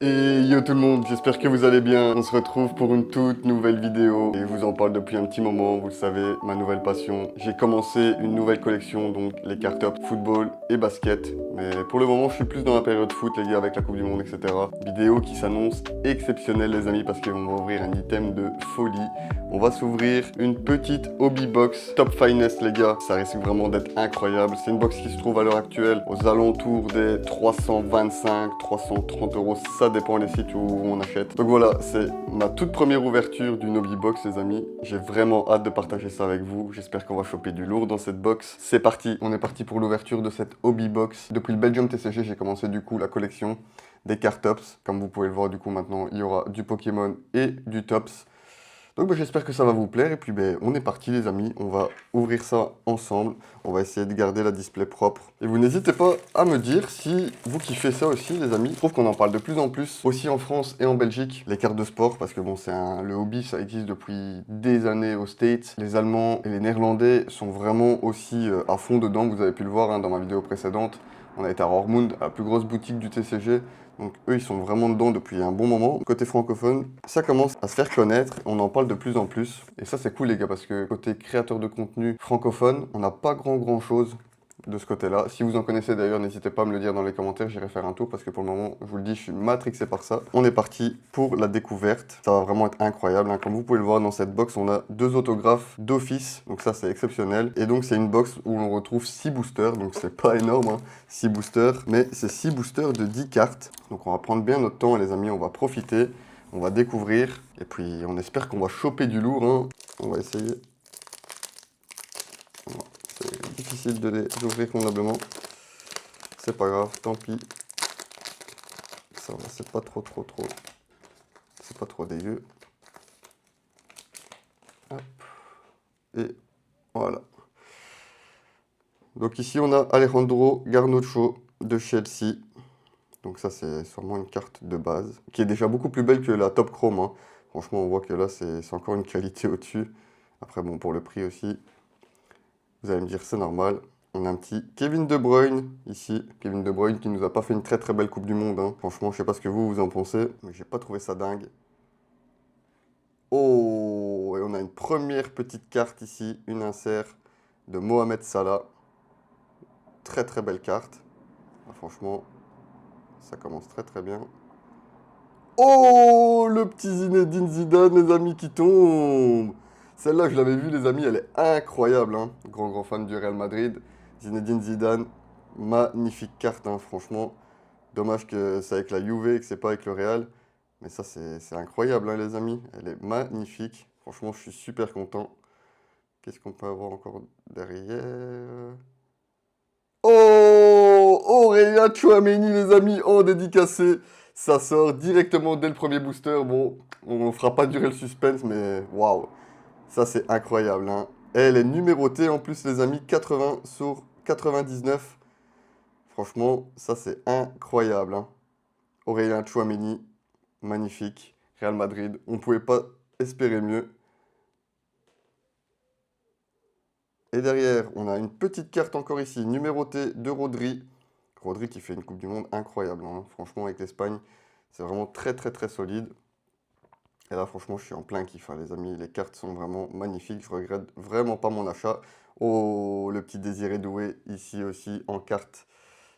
Et yo tout le monde, j'espère que vous allez bien. On se retrouve pour une toute nouvelle vidéo et je vous en parle depuis un petit moment, vous le savez, ma nouvelle passion. J'ai commencé une nouvelle collection, donc les cartes top football et basket. Mais pour le moment, je suis plus dans la période foot, les gars, avec la Coupe du Monde, etc. Vidéo qui s'annonce exceptionnelle, les amis, parce qu'on va ouvrir un item de folie. On va s'ouvrir une petite hobby box top finest, les gars. Ça risque vraiment d'être incroyable. C'est une box qui se trouve à l'heure actuelle aux alentours des 325, 330 euros. Ça dépend des sites où on achète. Donc voilà, c'est ma toute première ouverture d'une hobby box, les amis. J'ai vraiment hâte de partager ça avec vous. J'espère qu'on va choper du lourd dans cette box. C'est parti. On est parti pour l'ouverture de cette hobby box. Depuis le Belgium TCG, j'ai commencé du coup la collection des cartes tops. Comme vous pouvez le voir, du coup maintenant, il y aura du Pokémon et du tops. Donc j'espère que ça va vous plaire et puis on est parti les amis, on va ouvrir ça ensemble, on va essayer de garder la display propre. Et vous n'hésitez pas à me dire si vous kiffez ça aussi les amis. Je trouve qu'on en parle de plus en plus, aussi en France et en Belgique, les cartes de sport, parce que bon le hobby ça existe depuis des années aux States. Les Allemands et les Néerlandais sont vraiment aussi à fond dedans, vous avez pu le voir dans ma vidéo précédente. On a été à Roermond, à la plus grosse boutique du TCG. Donc eux, ils sont vraiment dedans depuis un bon moment. Côté francophone, ça commence à se faire connaître. On en parle de plus en plus. Et ça, c'est cool, les gars, parce que côté créateur de contenu francophone, on n'a pas grand chose de ce côté-là. Si vous en connaissez d'ailleurs, n'hésitez pas à me le dire dans les commentaires, j'irai faire un tour parce que pour le moment, je vous le dis, je suis matrixé par ça. On est parti pour la découverte. Ça va vraiment être incroyable. Comme vous pouvez le voir dans cette box, on a 2 autographes d'office. Donc ça, c'est exceptionnel. Et donc, c'est une box où on retrouve 6 boosters. Donc c'est pas énorme, 6 boosters. Mais c'est 6 boosters de 10 cartes. Donc on va prendre bien notre temps, les amis. On va profiter. On va découvrir. Et puis, on espère qu'on va choper du lourd. On va essayer. C'est difficile de les ouvrir convenablement. C'est pas grave, tant pis. Ça va, c'est pas trop. C'est pas trop dégueu. Hop. Et voilà. Donc ici, on a Alejandro Garnacho de Chelsea. Donc ça, c'est sûrement une carte de base, qui est déjà beaucoup plus belle que la Top Chrome. Franchement, on voit que là, c'est encore une qualité au-dessus. Après, bon, pour le prix aussi, vous allez me dire, c'est normal. On a un petit Kevin De Bruyne ici. Kevin De Bruyne qui nous a pas fait une très belle Coupe du Monde. Franchement, je sais pas ce que vous en pensez, mais j'ai pas trouvé ça dingue. Oh, et on a une première petite carte ici, une insert de Mohamed Salah. Très belle carte. Franchement, ça commence très bien. Oh, le petit Zinedine Zidane, les amis, qui tombe. Celle-là, je l'avais vue, les amis, elle est incroyable. Grand fan du Real Madrid. Zinedine Zidane, magnifique carte, franchement. Dommage que c'est avec la Juve et que c'est pas avec le Real. Mais ça, c'est incroyable, les amis. Elle est magnifique. Franchement, je suis super content. Qu'est-ce qu'on peut avoir encore derrière? Oh! Aurélien Tchouaméni, les amis, en dédicacé. Ça sort directement dès le premier booster. Bon, on ne fera pas durer le suspense, mais waouh! Ça, c'est incroyable. Elle est numérotée en plus, les amis, 80 sur 99. Franchement, ça, c'est incroyable. Aurélien Tchouaméni, magnifique. Real Madrid, on ne pouvait pas espérer mieux. Et derrière, on a une petite carte encore ici, numérotée de Rodri. Rodri qui fait une Coupe du Monde incroyable. Franchement, avec l'Espagne, c'est vraiment très solide. Et là, franchement, je suis en plein kiff, les amis. Les cartes sont vraiment magnifiques. Je regrette vraiment pas mon achat. Oh, le petit Désiré Doué ici aussi en carte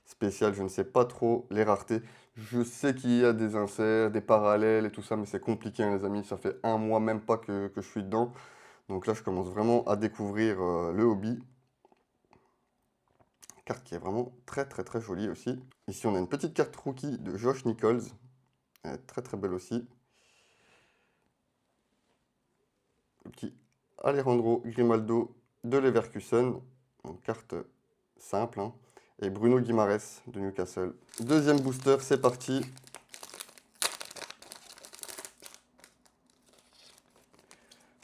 spéciale. Je ne sais pas trop les raretés. Je sais qu'il y a des inserts, des parallèles et tout ça, mais c'est compliqué, les amis. Ça fait un mois même pas que je suis dedans. Donc là, je commence vraiment à découvrir le hobby. Carte qui est vraiment très jolie aussi. Ici, on a une petite carte rookie de Josh Nichols. Elle est très belle aussi. Le petit Alejandro Grimaldo de Leverkusen. Une carte simple. Et Bruno Guimaraes de Newcastle. Deuxième booster, c'est parti.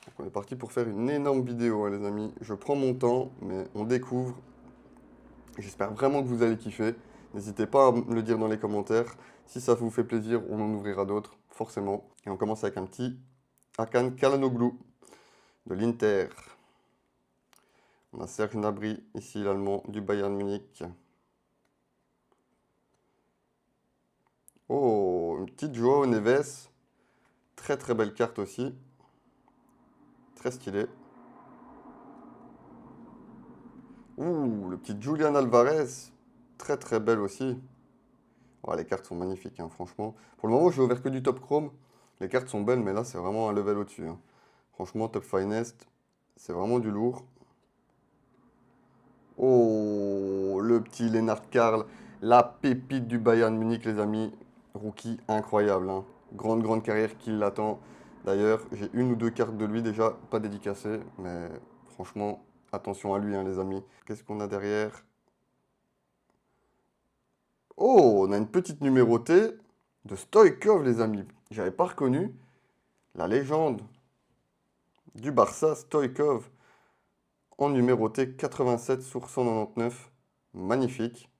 Donc on est parti pour faire une énorme vidéo, les amis. Je prends mon temps, mais on découvre. J'espère vraiment que vous allez kiffer. N'hésitez pas à me le dire dans les commentaires. Si ça vous fait plaisir, on en ouvrira d'autres, forcément. Et on commence avec un petit Hakan Çalhanoğlu de l'Inter. On a Serge Gnabry, ici l'Allemand du Bayern Munich. Oh, une petite Joao Neves. Très très belle carte aussi. Très stylé. Ouh, le petit Julian Alvarez. Très très belle aussi. Oh, les cartes sont magnifiques, hein, franchement. Pour le moment, je n'ai ouvert que du top chrome. Les cartes sont belles, mais là, c'est vraiment un level au-dessus, hein. Franchement, top finest, c'est vraiment du lourd. Oh, le petit Lennart Karl, la pépite du Bayern Munich, les amis. Rookie incroyable, hein. Grande, grande carrière qui l'attend. D'ailleurs, j'ai une ou deux cartes de lui déjà, pas dédicacées, mais franchement, attention à lui, hein, les amis. Qu'est-ce qu'on a derrière? Oh, on a une petite numérotée de Stoïkov, les amis. J'avais pas reconnu la légende du Barça, Stoïkov, en numéroté 87 sur 199. Magnifique.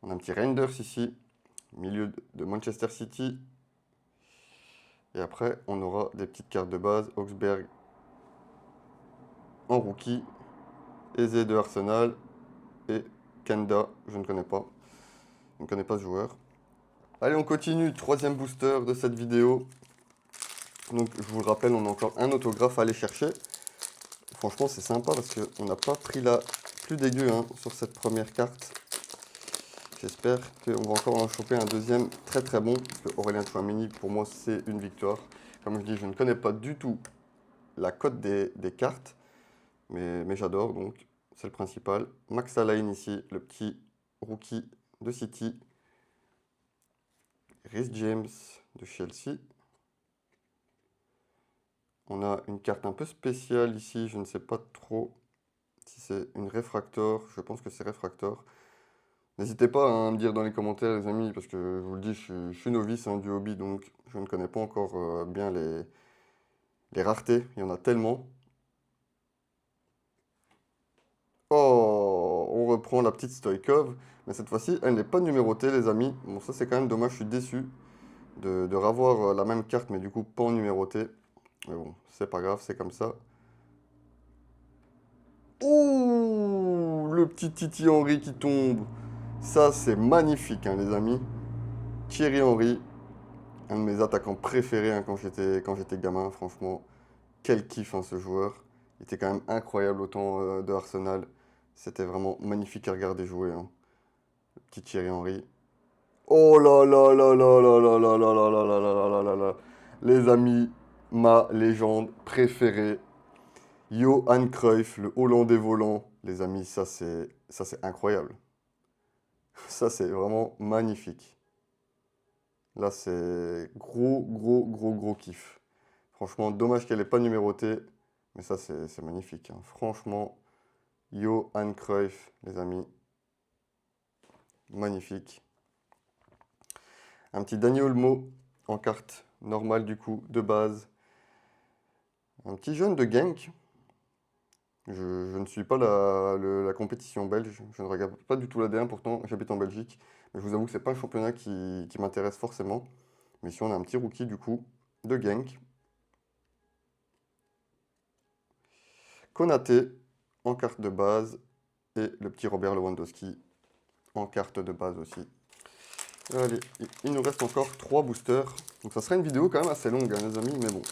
On a un petit Reinders ici, milieu de Manchester City. Et après, on aura des petites cartes de base. Augsberg en rookie. Eze de Arsenal. Et Kenda, je ne connais pas. Je ne connais pas ce joueur. Allez, on continue. Troisième booster de cette vidéo. Donc, je vous le rappelle, on a encore un autographe à aller chercher. Franchement, c'est sympa parce qu'on n'a pas pris la plus dégueu, hein, sur cette première carte. J'espère qu'on va encore en choper un deuxième très très bon. Parce que Aurélien Tchouaméni, pour moi, c'est une victoire. Comme je dis, je ne connais pas du tout la cote des cartes. Mais j'adore, donc c'est le principal. Max Alain ici, le petit rookie de City. Rhys James de Chelsea. On a une carte un peu spéciale ici, je ne sais pas trop si c'est une réfractor. Je pense que c'est réfractor. N'hésitez pas, hein, à me dire dans les commentaires, les amis, parce que je vous le dis, je suis novice, hein, du hobby, donc je ne connais pas encore bien les raretés. Il y en a tellement. Oh, on reprend la petite Stoïkov, mais cette fois-ci, elle n'est pas numérotée, les amis. Bon, ça c'est quand même dommage, je suis déçu de revoir la même carte, mais du coup pas en numéroté. Mais bon, c'est pas grave, c'est comme ça. Ouh, le petit Titi Henry qui tombe. Ça, c'est magnifique, hein, les amis. Thierry Henry, un de mes attaquants préférés, hein, quand j'étais gamin, franchement. Quel kiff, hein, ce joueur. Il était quand même incroyable au temps de Arsenal. C'était vraiment magnifique à regarder jouer, hein. Le petit Thierry Henry. Oh là là là là là là là là là là là là là là là. Les amis, ma légende préférée, Johan Cruyff, le Hollandais volant. Les amis, ça c'est incroyable. Ça c'est vraiment magnifique. Là c'est gros gros gros gros kiff. Franchement, dommage qu'elle n'ait pas numérotée, mais ça c'est magnifique, hein. Franchement, Johan Cruyff, les amis, magnifique. Un petit Dani Olmo en carte normale du coup, de base. Un petit jeune de Genk. Je ne suis pas la compétition belge, je ne regarde pas du tout la D1, pourtant j'habite en Belgique. Mais je vous avoue que c'est pas un championnat qui m'intéresse forcément. Mais ici on a un petit rookie du coup, de Genk. Konaté en carte de base. Et le petit Robert Lewandowski en carte de base aussi. Allez, il nous reste encore 3 boosters. Donc ça sera une vidéo quand même assez longue, hein, les amis, mais bon.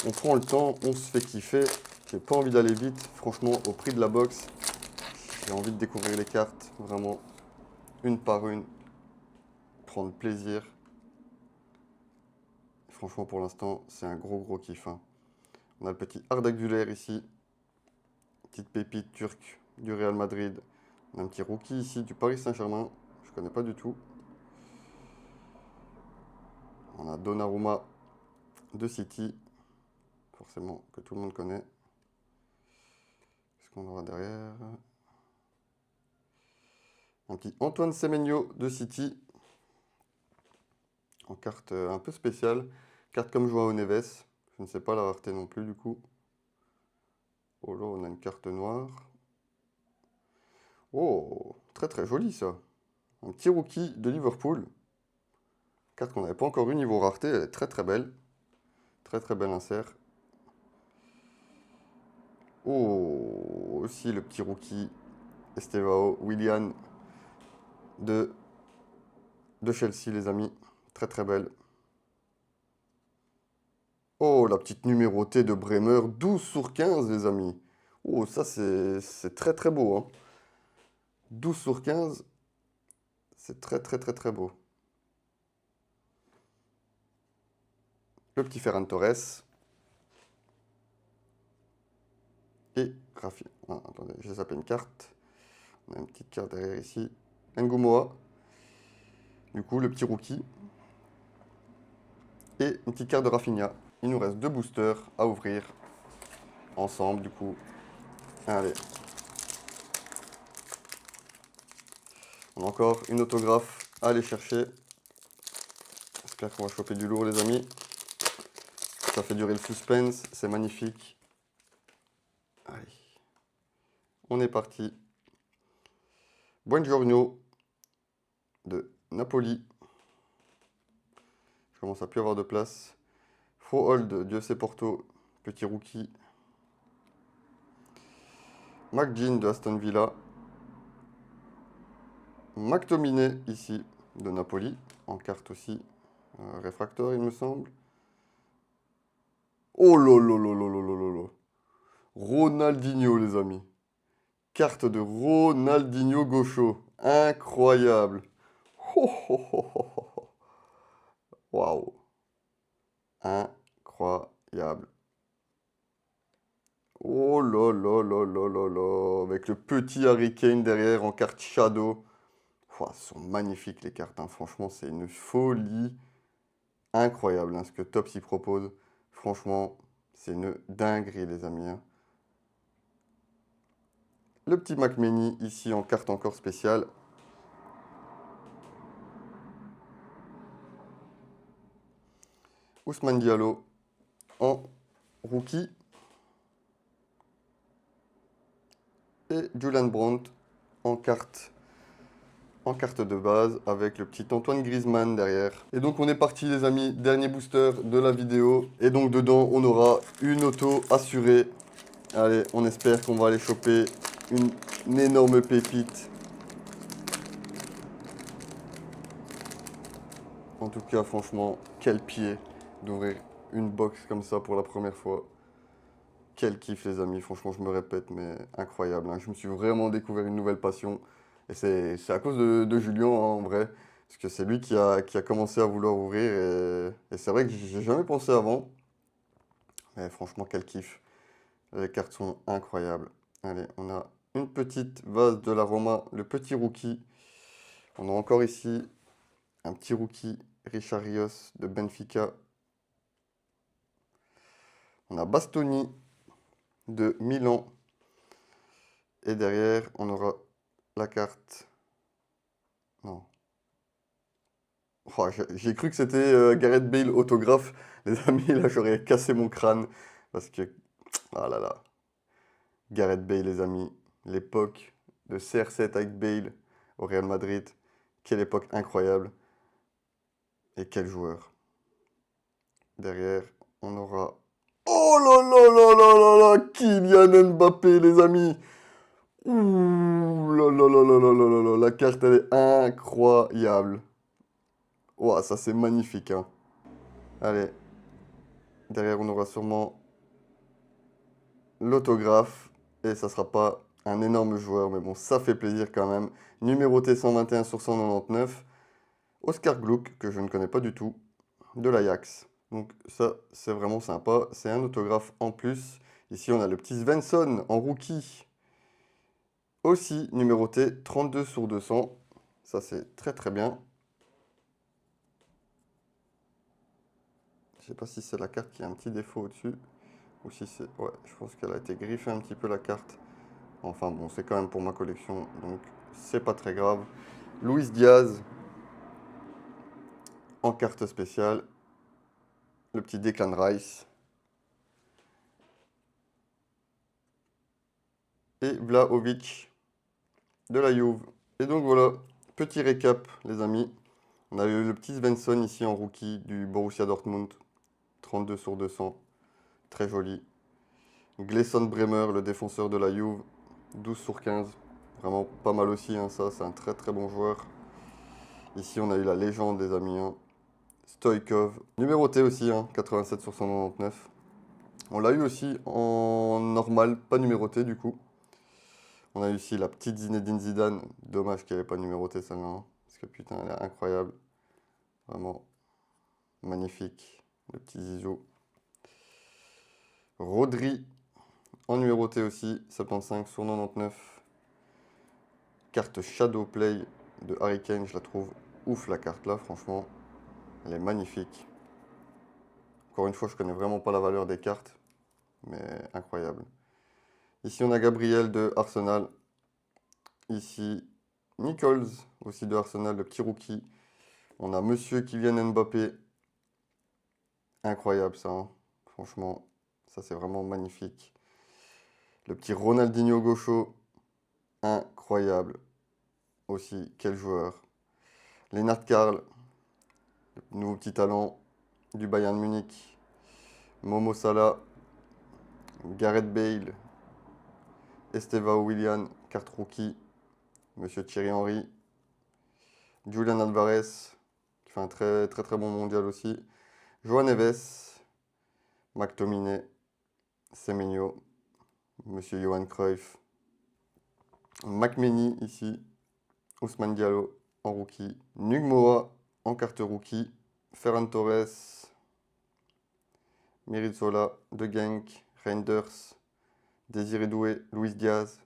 On prend le temps, on se fait kiffer. J'ai pas envie d'aller vite. Franchement, au prix de la box, j'ai envie de découvrir les cartes, vraiment, une par une. Prendre plaisir. Franchement, pour l'instant, c'est un gros gros kiff, hein. On a le petit Arda Güler ici. Petite pépite turque du Real Madrid. On a un petit rookie ici du Paris Saint-Germain. Je connais pas du tout. On a Donnarumma de City. Forcément, que tout le monde connaît. Qu'est-ce qu'on aura derrière? Un petit Antoine Semenyo de City. En carte un peu spéciale. Carte comme Joao Neves. Je ne sais pas la rareté non plus du coup. Oh là, on a une carte noire. Oh, très très joli ça. Un petit rookie de Liverpool. Carte qu'on n'avait pas encore eu niveau rareté. Elle est très très belle. Très très belle insert. Oh, aussi le petit rookie Estevao Willian de de Chelsea, les amis. Très très belle. Oh, la petite numérotée de Bremer, 12/15, les amis. Oh, ça, c'est très très beau, hein. 12/15, c'est très très très très beau. Le petit Ferran Torres. Et Rafi. Ah, attendez, j'ai zappé une carte. On a une petite carte derrière ici. Ngumoa. Du coup, le petit rookie. Et une petite carte de Rafinha. Il nous reste 2 boosters à ouvrir ensemble, du coup. Allez. On a encore une autographe à aller chercher. J'espère qu'on va choper du lourd, les amis. Ça fait durer le suspense. C'est magnifique. Allez. On est parti. Buongiorno de Napoli. Je commence à plus avoir de place. Frohold, Dieu sait Porto, petit rookie. McGinn de Aston Villa. McTominay ici de Napoli, en carte aussi. Réfracteur, il me semble. Oh là là là là là là là là. Ronaldinho, les amis. Carte de Ronaldinho gaucho. Incroyable. Oh, oh, oh, oh, oh. Waouh. Incroyable. Oh là là là là là là. Avec le petit Harry Kane derrière en carte Shadow. Ouah, ce sont magnifiques les cartes, hein. Franchement, c'est une folie incroyable, hein, ce que Topps y propose. Franchement, c'est une dinguerie, les amis, hein. Le petit McMenny ici en carte encore spéciale. Ousmane Diallo en rookie. Et Julian Brandt en carte de base avec le petit Antoine Griezmann derrière. Et donc on est parti, les amis, dernier booster de la vidéo. Et donc dedans on aura une auto assurée. Allez, on espère qu'on va aller choper une énorme pépite. En tout cas, franchement, quel pied d'ouvrir une box comme ça pour la première fois. Quel kiff, les amis. Franchement, je me répète, mais incroyable, hein. Je me suis vraiment découvert une nouvelle passion. Et c'est à cause de Julien, hein, en vrai. Parce que c'est lui qui a commencé à vouloir ouvrir. Et c'est vrai que j'ai jamais pensé avant. Mais franchement, quel kiff. Les cartes sont incroyables. Allez, on a une petite vase de la Roma, le petit rookie. On a encore ici un petit rookie, Richard Rios de Benfica. On a Bastoni de Milan. Et derrière, on aura la carte. Non. Oh, j'ai cru que c'était Gareth Bale autographe. Les amis, là, j'aurais cassé mon crâne. Parce que, ah là là. Gareth Bale, les amis. L'époque de CR7 avec Bale au Real Madrid. Quelle époque incroyable. Et quel joueur. Derrière, on aura... Oh là là là là là là, Kylian Mbappé, les amis. Ouh là là là là là là là là, la carte, elle est incroyable. Ouah, ça c'est magnifique, hein. Allez, derrière, on aura sûrement l'autographe. Et ça sera pas un énorme joueur, mais bon, ça fait plaisir quand même. Numéroté 121 sur 199. Oscar Gluck, que je ne connais pas du tout, de l'Ajax. Donc ça, c'est vraiment sympa. C'est un autographe en plus. Ici, on a le petit Svensson en rookie. Aussi numéroté 32 sur 200. Ça, c'est très très bien. Je sais pas si c'est la carte qui a un petit défaut au-dessus. Ou si c'est... Ouais, je pense qu'elle a été griffée un petit peu la carte. Enfin bon, c'est quand même pour ma collection. Donc c'est pas très grave. Luis Diaz en carte spéciale. Le petit Declan Rice. Et Vlahovic de la Juve. Et donc voilà, petit récap les amis. On a eu le petit Svensson ici en rookie du Borussia Dortmund. 32 sur 200. Très joli. Gleison Bremer, le défenseur de la Juve. 12 sur 15. Vraiment pas mal aussi, hein, ça. C'est un très très bon joueur. Ici, on a eu la légende, les amis. Hein. Stoïkov. Numéroté aussi, hein, 87 sur 199. On l'a eu aussi en normal, pas numéroté du coup. On a eu ici la petite Zinedine Zidane. Dommage qu'elle n'ait pas numéroté celle-là. Hein, parce que putain, elle est incroyable. Vraiment magnifique. Le petit Zizou. Rodri en numéroté aussi, 75 sur 99. Carte Shadow Play de Harry Kane, je la trouve ouf la carte là, franchement. Elle est magnifique. Encore une fois, je connais vraiment pas la valeur des cartes, mais incroyable. Ici, on a Gabriel de Arsenal. Ici, Nichols, aussi de Arsenal, le petit rookie. On a Monsieur Kylian Mbappé. Incroyable ça, hein. Franchement, ça c'est vraiment magnifique. Le petit Ronaldinho Gaucho. Incroyable. Aussi, quel joueur. Lennart Karl, le nouveau petit talent du Bayern Munich. Momo Salah. Gareth Bale. Estevao Willian, carte rookie. Monsieur Thierry Henry. Julian Alvarez, qui fait un très très bon mondial aussi. João Neves. McTominay. Semenyo. Monsieur Johan Cruyff. McMenny ici. Ousmane Diallo en rookie. Nugmoa en carte rookie. Ferran Torres. Mirizzola, De Genk, Reinders, Désiré Doué, Luis Diaz.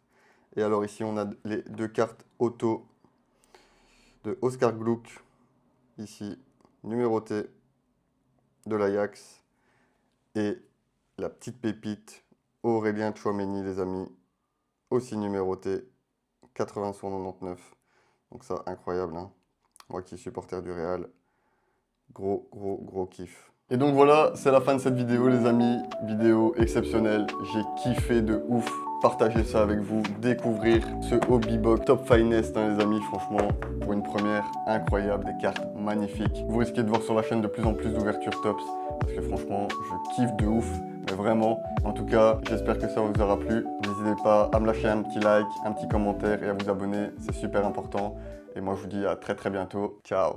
Et alors ici on a les deux cartes auto de Oscar Gluck, ici numéroté de l'Ajax. Et la petite pépite Aurélien Tchouaméni les amis, aussi numéroté 80 sur 99. Donc ça incroyable, hein. Moi qui suis supporter du Real, gros kiff. Et donc voilà, c'est la fin de cette vidéo les amis, vidéo exceptionnelle, j'ai kiffé de ouf partager ça avec vous, découvrir ce hobby box top finest hein, les amis, franchement pour une première incroyable, des cartes magnifiques. Vous risquez de voir sur la chaîne de plus en plus d'ouvertures tops parce que franchement je kiffe de ouf, mais vraiment. En tout cas, j'espère que ça vous aura plu. N'hésitez pas à me lâcher un petit like, un petit commentaire et à vous abonner, c'est super important. Et moi je vous dis à très bientôt, ciao.